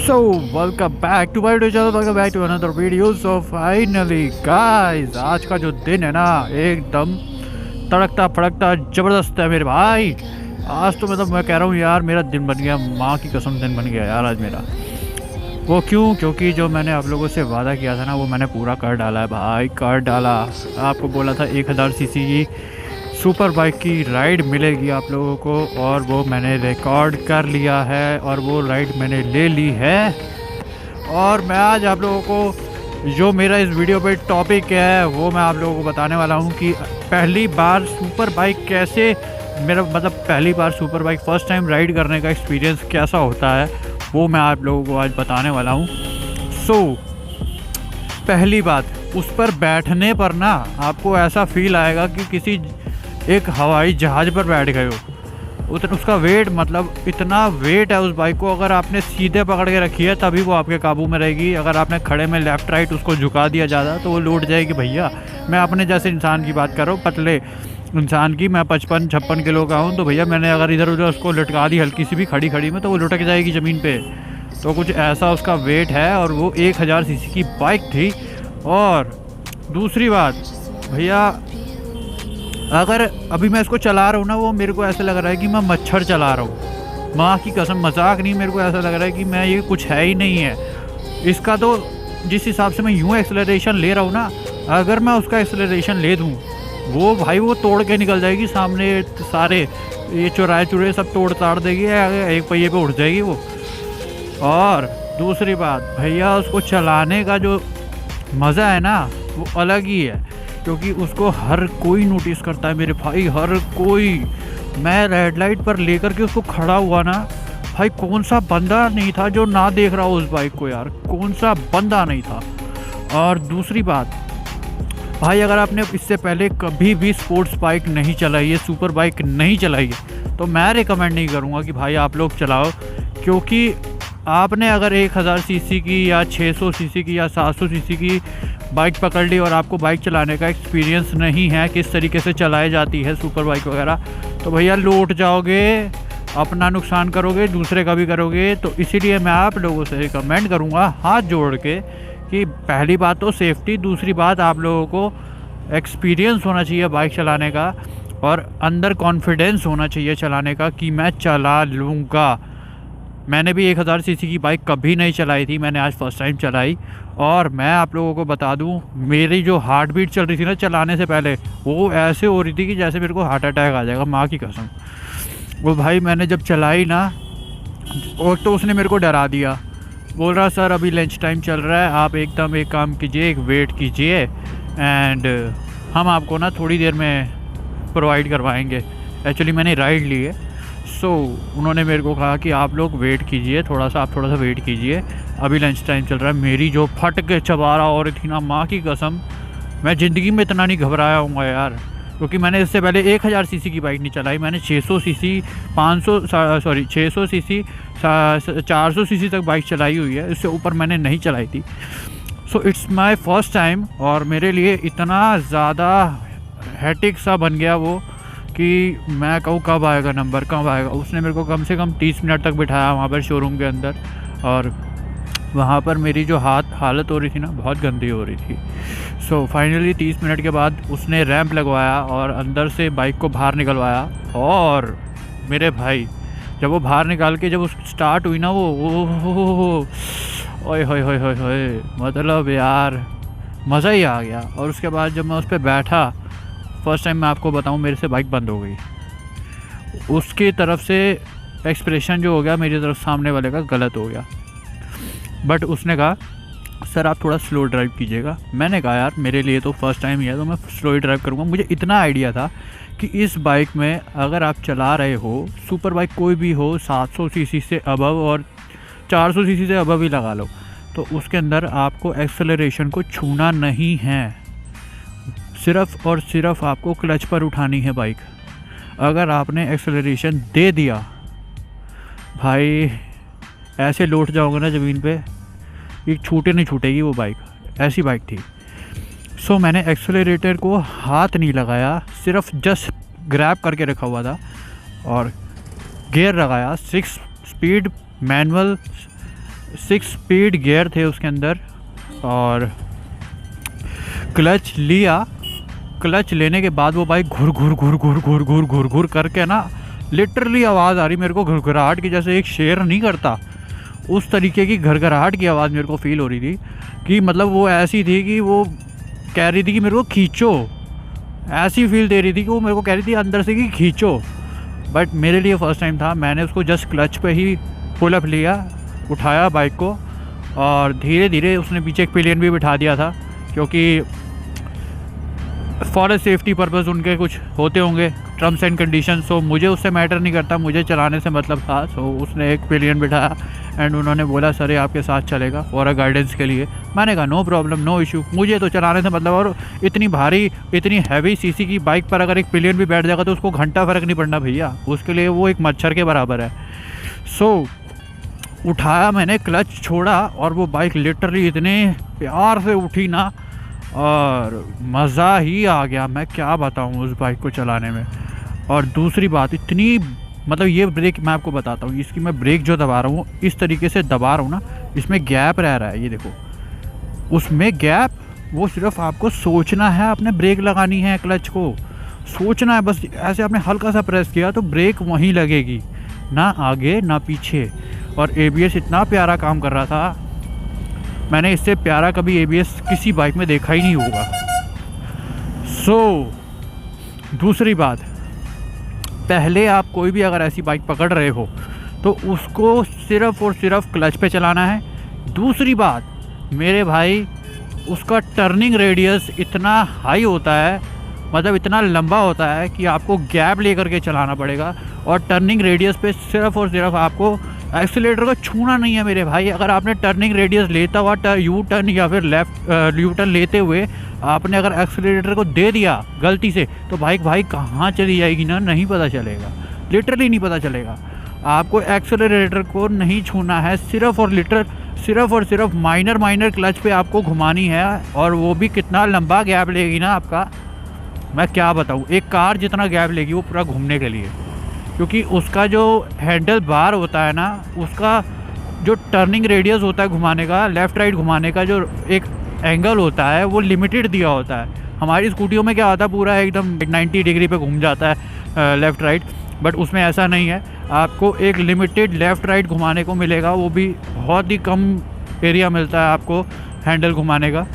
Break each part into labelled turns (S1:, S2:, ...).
S1: So welcome back to my YouTube channel, welcome back to another video. So finally guys, आज का जो दिन है ना एकदम तड़कता फड़कता ज़बरदस्त है मेरे भाई। आज तो मतलब मैं कह रहा हूँ यार, मेरा दिन बन गया, माँ की कसम दिन बन गया यार आज मेरा। वो क्यों? क्योंकि जो मैंने आप लोगों से वादा किया था ना वो मैंने पूरा कर डाला है भाई, कर डाला। आपको बोला था 1000 सीसी की सुपर बाइक की राइड मिलेगी आप लोगों को, और वो मैंने रिकॉर्ड कर लिया है और वो राइड मैंने ले ली है। और मैं आज आप लोगों को जो मेरा इस वीडियो पे टॉपिक है वो मैं आप लोगों को बताने वाला हूँ कि पहली बार सुपर बाइक कैसे, मेरा मतलब पहली बार super bike first time ride करने का एक्सपीरियंस कैसा होता है वो मैं आप लोगों को आज बताने वाला हूँ। पहली बात, उस पर बैठने पर ना आपको ऐसा फील आएगा कि किसी एक हवाई जहाज़ पर बैठ गए हो। उसका वेट, मतलब इतना वेट है उस बाइक को, अगर आपने सीधे पकड़ के रखी है तभी वो आपके काबू में रहेगी। अगर आपने खड़े में लेफ़्ट राइट उसको झुका दिया ज़्यादा तो वो लौट जाएगी भैया। मैं अपने जैसे इंसान की बात कर रहा हूँ, पतले इंसान की। मैं 55-56 किलो का हूँ, तो भैया मैंने अगर इधर उधर उसको लटका दी हल्की सी भी खड़ी में तो वो लुटक जाएगी ज़मीन पे। तो कुछ ऐसा उसका वेट है, और वो 1000 सीसी की बाइक थी। और दूसरी बात भैया, अगर अभी मैं इसको चला रहा हूँ ना, वो मेरे को ऐसा लग रहा है कि मैं मच्छर चला रहा हूँ, माँ की कसम, मजाक नहीं। मेरे को ऐसा लग रहा है कि मैं ये कुछ है ही नहीं है इसका। तो जिस हिसाब से मैं यूँ एक्सेलरेशन ले रहा हूँ ना, अगर मैं उसका एक्सेलरेशन ले दूँ वो भाई वो तोड़ के निकल जाएगी सामने, सारे ये चुराए सब तोड़ ताड़ देगी, एक पहिए पे उठ जाएगी वो। और दूसरी बात भैया, उसको चलाने का जो मज़ा है ना वो अलग ही है, क्योंकि उसको हर कोई नोटिस करता है मेरे भाई, हर कोई। मैं रेड लाइट पर लेकर के उसको खड़ा हुआ ना भाई, कौन सा बंदा नहीं था जो ना देख रहा हो उस बाइक को यार, कौन सा बंदा नहीं था। और दूसरी बात भाई, अगर आपने इससे पहले कभी भी स्पोर्ट्स बाइक नहीं चलाई है, सुपर बाइक नहीं चलाई है, तो मैं रिकमेंड नहीं करूँगा कि भाई आप लोग चलाओ। क्योंकि आपने अगर 1000 सीसी की या 600 सीसी की या 700 सीसी की बाइक पकड़ ली और आपको बाइक चलाने का एक्सपीरियंस नहीं है, किस तरीके से चलाई जाती है सुपर बाइक वगैरह, तो भैया लौट जाओगे, अपना नुकसान करोगे, दूसरे का भी करोगे। तो इसीलिए मैं आप लोगों से रिकमेंड करूँगा हाथ जोड़ के कि पहली बात तो सेफ्टी, दूसरी बात आप लोगों को एक्सपीरियंस होना चाहिए बाइक चलाने का, और अंदर कॉन्फिडेंस होना चाहिए चलाने का कि मैं चला लूँगा। मैंने भी 1000 सीसी की बाइक कभी नहीं चलाई थी, मैंने आज फर्स्ट टाइम चलाई। और मैं आप लोगों को बता दूं, मेरी जो हार्ट बीट चल रही थी ना चलाने से पहले, वो ऐसे हो रही थी कि जैसे मेरे को हार्ट अटैक आ जाएगा, माँ की कसम। वो भाई मैंने जब चलाई ना, और तो उसने मेरे को डरा दिया, बोल रहा सर अभी लंच टाइम चल रहा है, आप एकदम एक काम कीजिए, एक वेट कीजिए एंड हम आपको ना थोड़ी देर में प्रोवाइड करवाएंगे। एक्चुअली मैंने राइड ली है, उन्होंने मेरे को कहा कि आप लोग वेट कीजिए, आप थोड़ा सा वेट कीजिए, अभी लंच टाइम चल रहा है। मेरी जो फट के चबारा और थी ना, माँ की कसम, मैं ज़िंदगी में इतना नहीं घबराया हूँ यार। क्योंकि मैंने इससे पहले 1000 सीसी की बाइक नहीं चलाई, मैंने 600 सीसी 600 सीसी 400 सीसी तक बाइक चलाई हुई है, इससे ऊपर मैंने नहीं चलाई थी। इट्स माई फर्स्ट टाइम, और मेरे लिए इतना ज़्यादा हैटिक सा बन गया वो कि मैं कहूँ कब आएगा नंबर, कब आएगा। उसने मेरे को कम से कम 30 मिनट तक बिठाया वहाँ पर शोरूम के अंदर, और वहाँ पर मेरी जो हालत हो रही थी ना, बहुत गंदी हो रही थी। फाइनली 30 मिनट के बाद उसने रैंप लगवाया और अंदर से बाइक को बाहर निकलवाया। और मेरे भाई जब वो बाहर निकाल के जब वो स्टार्ट हुई ना, वो ओए होए, मतलब यार मज़ा ही आ गया। और उसके बाद जब मैं उस पर बैठा फर्स्ट टाइम, मैं आपको बताऊं, मेरे से बाइक बंद हो गई। उसकी तरफ से एक्सप्रेशन जो हो गया मेरी तरफ सामने वाले का गलत हो गया, बट उसने कहा सर आप थोड़ा स्लो ड्राइव कीजिएगा। मैंने कहा यार मेरे लिए तो फर्स्ट टाइम ही है, तो मैं स्लो ही ड्राइव करूँगा। मुझे इतना आइडिया था कि इस बाइक में अगर आप चला रहे हो, सुपर बाइक कोई भी हो, 700 सीसी से अबव और 400 सीसी से अबव ही लगा लो, तो उसके अंदर आपको एक्सेलरेशन को छूना नहीं है, सिर्फ़ और सिर्फ आपको क्लच पर उठानी है बाइक। अगर आपने एक्सेलरेशन दे दिया भाई, ऐसे लौट जाओगे ना ज़मीन पे, ये छूटे नहीं छूटेगी वो बाइक, ऐसी बाइक थी। मैंने एक्सेलरेटर को हाथ नहीं लगाया, सिर्फ जस्ट ग्रैब करके रखा हुआ था और गियर लगाया, 6 स्पीड मैनुअल 6 स्पीड गियर थे उसके अंदर, और क्लच लिया। क्लच लेने के बाद वो बाइक घुर घुर घुर घुर घुर घुर घुर घुर करके ना, लिटरली आवाज़ आ रही मेरे को घुरघुराहट की, जैसे एक शेर नहीं करता उस तरीके की घरघराहट की आवाज़ मेरे को फ़ील हो रही थी। कि मतलब वो ऐसी थी कि वो कह रही थी कि मेरे को खींचो, ऐसी फील दे रही थी कि वो मेरे को कह रही थी अंदर से कि खींचो। बट मेरे लिए फ़र्स्ट टाइम था, मैंने उसको जस्ट क्लच पे ही पुल अप लिया, उठाया बाइक को, और धीरे धीरे उसने पीछे एक पिलियन भी बिठा दिया था, क्योंकि फॉर सेफ्टी पर्पज़ उनके कुछ होते होंगे टर्म्स एंड कंडीशन। सो मुझे उससे मैटर नहीं करता, मुझे चलाने से मतलब था। सो उसने एक पिलियन बिठाया एंड उन्होंने बोला सर ये आपके साथ चलेगा फॉर गाइडेंस के लिए। मैंने कहा नो प्रॉब्लम, नो इशू, मुझे तो चलाने से मतलब। और इतनी भारी, इतनी हैवी सीसी की बाइक पर अगर एक पिलियन भी बैठ जाएगा तो उसको घंटा फ़र्क नहीं पड़ना भैया, उसके लिए वो एक मच्छर के बराबर है। सो उठाया मैंने, क्लच छोड़ा, और वो बाइक लिटरली इतने प्यार से उठी ना, और मज़ा ही आ गया। मैं क्या बताऊँ उस बाइक को चलाने में। और दूसरी बात, इतनी मतलब ये ब्रेक मैं आपको बताता हूँ, इसकी मैं ब्रेक जो दबा रहा हूँ इस तरीके से दबा रहा हूँ ना, इसमें गैप रह रहा है, ये देखो उसमें गैप। वो सिर्फ आपको सोचना है, आपने ब्रेक लगानी है, क्लच को सोचना है बस। ऐसे आपने हल्का सा प्रेस किया तो ब्रेक वहीं लगेगी, ना आगे ना पीछे। और ABS इतना प्यारा काम कर रहा था, मैंने इससे प्यारा कभी ABS किसी बाइक में देखा ही नहीं होगा। सो दूसरी बात, पहले आप कोई भी अगर ऐसी बाइक पकड़ रहे हो तो उसको सिर्फ़ और सिर्फ क्लच पे चलाना है। दूसरी बात मेरे भाई, उसका टर्निंग रेडियस इतना हाई होता है, मतलब इतना लंबा होता है कि आपको गैप लेकर के चलाना पड़ेगा। और टर्निंग रेडियस पे सिर्फ़ और सिर्फ आपको एक्सीलेटर को छूना नहीं है मेरे भाई। अगर आपने टर्निंग रेडियस लेता हुआ यू टर्न या फिर लेफ़्ट यू टर्न लेते हुए आपने अगर एक्सीलेटर को दे दिया गलती से, तो बाइक भाई कहाँ चली जाएगी ना, नहीं पता चलेगा, लिटरली नहीं पता चलेगा। आपको एक्सीलरेटर को नहीं छूना है, सिर्फ़ और सिर्फ माइनर क्लच पे आपको घुमानी है। और वो भी कितना लंबा गैप लेगी ना आपका, मैं क्या बताऊँ, एक कार जितना गैप लेगी वो पूरा घूमने के लिए। क्योंकि उसका जो हैंडल बार होता है ना, उसका जो टर्निंग रेडियस होता है घुमाने का, लेफ़्ट राइट घुमाने का जो एक एंगल होता है वो लिमिटेड दिया होता है। हमारी स्कूटियों में क्या होता है, पूरा एकदम 90 डिग्री पे घूम जाता है लेफ़्ट राइट, बट उसमें ऐसा नहीं है। आपको एक लिमिटेड लेफ़्ट राइट घुमाने को मिलेगा, वो भी बहुत ही कम एरिया मिलता है आपको हैंडल घुमाने का,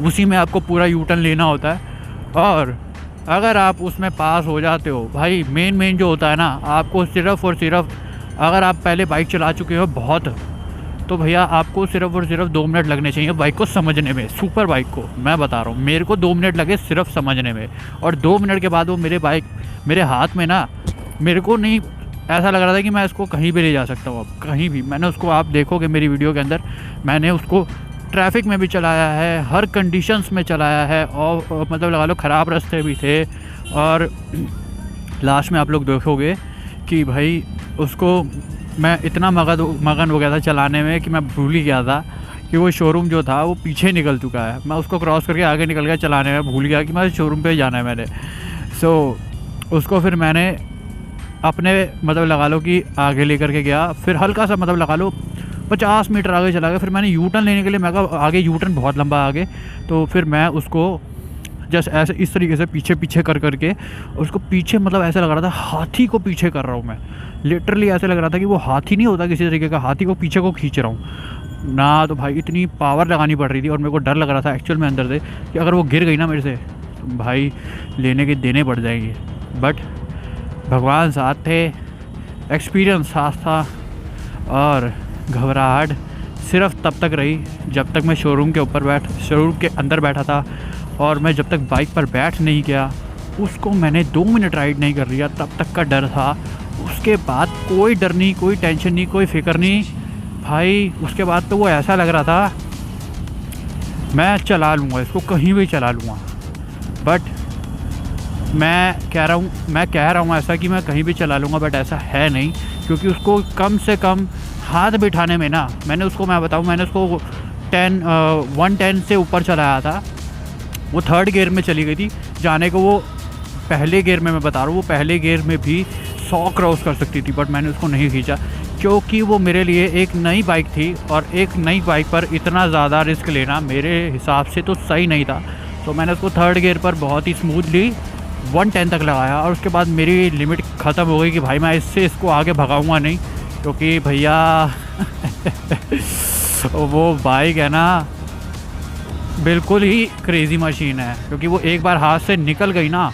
S1: उसी में आपको पूरा यू टर्न लेना होता है। और अगर आप उसमें पास हो जाते हो भाई, मेन जो होता है ना, आपको सिर्फ़ और सिर्फ, अगर आप पहले बाइक चला चुके हो बहुत, तो भैया आपको सिर्फ़ और सिर्फ 2 मिनट लगने चाहिए बाइक को समझने में। सुपर बाइक को मैं बता रहा हूँ, मेरे को 2 मिनट लगे सिर्फ समझने में। और 2 मिनट के बाद वो मेरे हाथ में ना, मेरे को नहीं ऐसा लग रहा था कि मैं इसको कहीं भी ले जा सकता हूँ, अब कहीं भी। मैंने उसको, आप देखोगे मेरी वीडियो के अंदर, मैंने उसको ट्रैफिक में भी चलाया है, हर कंडीशंस में चलाया है, और मतलब लगा लो ख़राब रास्ते भी थे। और लास्ट में आप लोग देखोगे कि भाई उसको मैं इतना मगन हो गया था चलाने में कि मैं भूल ही गया था कि वो शोरूम जो था वो पीछे निकल चुका है। मैं उसको क्रॉस करके आगे निकल गया चलाने में, भूल गया कि मैं शोरूम पे जाना है मैंने। सो उसको फिर मैंने अपने मतलब लगा लो कि आगे लेकर के गया, फिर हल्का सा मतलब लगा लो 50 मीटर आगे चला गया। फिर मैंने यू टर्न लेने के लिए, मैं कहा आगे यू टर्न बहुत लंबा आगे, तो फिर मैं उसको जस्ट ऐसे इस तरीके से पीछे कर करके उसको पीछे, मतलब ऐसा लग रहा था हाथी को पीछे कर रहा हूँ मैं। लिटरली ऐसे लग रहा था कि वो हाथी नहीं होता किसी तरीके का, हाथी को पीछे को खींच रहा हूँ ना। तो भाई इतनी पावर लगानी पड़ रही थी, और मेरे को डर लग रहा था एक्चुअल में अंदर से कि अगर वो गिर गई ना मेरे से, तो भाई लेने के देने पड़ जाएंगे। बट भगवान साथ थे, एक्सपीरियंस साथ था, और घबराहट सिर्फ तब तक रही जब तक मैं शोरूम के अंदर बैठा था। और मैं जब तक बाइक पर बैठ नहीं गया, उसको मैंने 2 मिनट राइड नहीं कर लिया, तब तक का डर था। उसके बाद कोई डर नहीं, कोई टेंशन नहीं, कोई फिक्र नहीं भाई। उसके बाद तो वो ऐसा लग रहा था मैं चला लूँगा इसको, कहीं भी चला लूँगा। बट मैं कह रहा हूँ ऐसा कि मैं कहीं भी चला लूँगा, बट ऐसा है नहीं। क्योंकि उसको कम से कम हाथ बिठाने में ना, मैंने उसको 110 से ऊपर चलाया था। वो 3rd गियर में चली गई थी, जाने को वो पहले गियर में, मैं बता रहा हूँ, वो पहले गियर में भी 100 क्रॉस कर सकती थी, बट मैंने उसको नहीं खींचा क्योंकि वो मेरे लिए एक नई बाइक थी और एक नई बाइक पर इतना ज़्यादा रिस्क लेना मेरे हिसाब से तो सही नहीं था। तो मैंने उसको थर्ड गियर पर बहुत ही स्मूथली 110 तक लगाया और उसके बाद मेरी लिमिट ख़त्म हो गई कि भाई मैं इसको आगे भगाऊंगा नहीं, क्योंकि भैया वो बाइक है ना बिल्कुल ही क्रेज़ी मशीन है, क्योंकि वो एक बार हाथ से निकल गई ना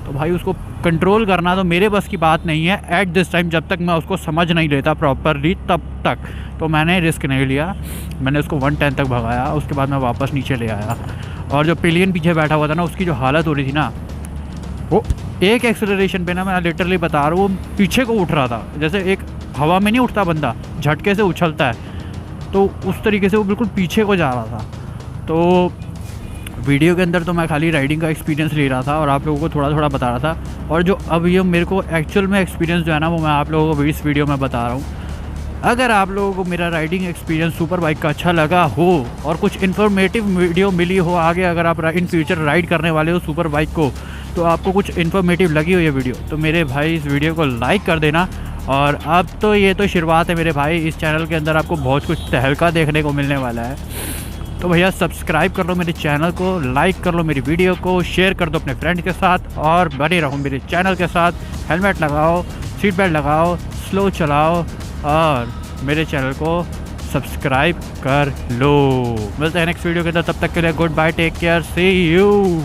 S1: तो भाई उसको कंट्रोल करना तो मेरे बस की बात नहीं है एट दिस टाइम। जब तक मैं उसको समझ नहीं लेता प्रॉपरली तब तक तो मैंने रिस्क नहीं लिया, मैंने उसको 110 तक भगाया। उसके बाद मैं वापस नीचे ले आया और जो पिलियन पीछे बैठा हुआ था ना उसकी जो हालत हो रही थी ना, वो एक एक्सेलरेशन पे ना मैं लिटरली बता रहा हूँ वो पीछे को उठ रहा था, जैसे एक हवा में नहीं उठता बंदा झटके से उछलता है, तो उस तरीके से वो बिल्कुल पीछे को जा रहा था। तो वीडियो के अंदर तो मैं खाली राइडिंग का एक्सपीरियंस ले रहा था और आप लोगों को थोड़ा थोड़ा बता रहा था, और जो अब ये मेरे को एक्चुअल में एक्सपीरियंस जो है ना वो मैं आप लोगों को इस वीडियो में बता रहा हूँ। अगर आप लोगों को मेरा राइडिंग एक्सपीरियंस सुपर बाइक का अच्छा लगा हो और कुछ इन्फॉर्मेटिव वीडियो मिली हो आगे, अगर आप इन फ्यूचर राइड करने वाले हो सुपर बाइक को, तो आपको कुछ इन्फॉर्मेटिव लगी हो ये वीडियो, तो मेरे भाई इस वीडियो को लाइक कर देना। और अब तो ये तो शुरुआत है मेरे भाई, इस चैनल के अंदर आपको बहुत कुछ तहलका देखने को मिलने वाला है। तो भैया सब्सक्राइब कर लो मेरे चैनल को, लाइक कर लो मेरी वीडियो को, शेयर कर दो अपने फ्रेंड के साथ और बने रहो मेरे चैनल के साथ। हेलमेट लगाओ, सीट बेल्ट लगाओ, स्लो चलाओ और मेरे चैनल को सब्सक्राइब कर लो। मिलते हैं नेक्स्ट वीडियो के अंदर, तब तक के लिए goodbye, take care, see you.